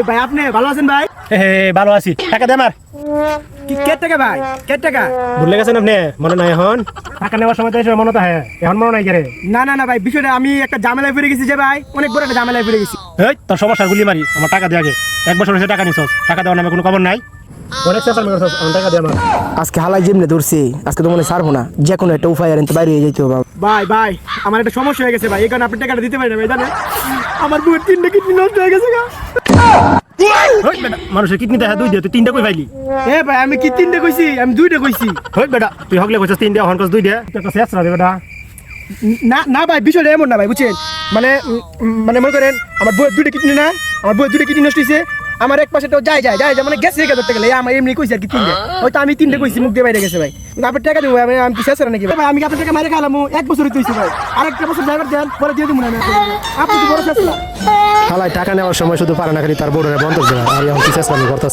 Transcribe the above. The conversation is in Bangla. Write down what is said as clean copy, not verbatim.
ভাই আপনি ভালো আছেন ভাই? ভালো আছি। টাকা দে আমার। কে টাকা ভাই? কে টাকা? ভুলে গেছেন আপনি? মনে নাই এখন? টাকা নেওয়ার সময় তো এসে মনে তো হ্যাঁ, এখন মনে নাই কে রে? না না না ভাই, বিষয়টা আমি একটা ঝামেলায় পড়ে গেছি যে ভাই, অনেক বড় একটা ঝামেলায় পড়ে গেছি। এই তোর সমস্যা গুলি মারি, আমার টাকা দে আগে। 1 বছর হয়েছে টাকা নিছস, টাকা দেওয়ার নামে কোনো খবর নাই। অনেক চেষ্টা করছস, আমার টাকা দে আমার। আজকে হালাই যেমনে ধরছি, আজকে তো মনে ছাড়বো না, যে কোনো একটা উপায় আর বাইরে হয়ে যেতে হবে। ভাই আমার একটা সমস্যা হয়ে গেছে ভাই, এই কারণে আপনি টাকাটা দিতে পারেন না ভাই, জানেন আমার বউয়ের 3টা কিডনি নষ্ট হয়ে গেছে গা। ওই বেটা, মানুষের কিডনি দেখা 2 দিয়ে তুই 3টা কই পাইলি? ভাই আমি কি 3টা কইছি? আমি 2টা কইছি। ওই বেটা, তুই হগলে কইছস 3 দিয়ে, হন কস 2 দিয়ে। তুই একটা শেষ রাখে বেটা। না না ভাই, বিষয়টা এমন না ভাই, বুঝছেন? মানে মনে করেন আমার বউয়ের 2টা কিডনি না, আমার বউয়ের 2টা কিডনি নষ্ট হয়েছে, আমার এক পাশে তো যায় মানে গেছে ধরতে গেলে আমার এমনি কইছি আর কি 3টা, হয়তো আমি 3টা কইছি মুখ দিয়ে বাইরে গেছে ভাই। কিন্তু আপনার টাকা দেবো আমি কি শেষ নাকি ভাই? আমি আপনার টাকা মারে খাইলাম 1 বছর হইতেছি ভাই, আরেকটা বছর ড্রাইভার দেন পরে দিয়ে দেবো না আমি। আপনি তো বড় শেষ না। হালাই টাকা নেওয়ার সময় শুধু পারে না খালি তার বউরে বন্ধক দেওয়া, আর এখন কি শেষ করতেছে।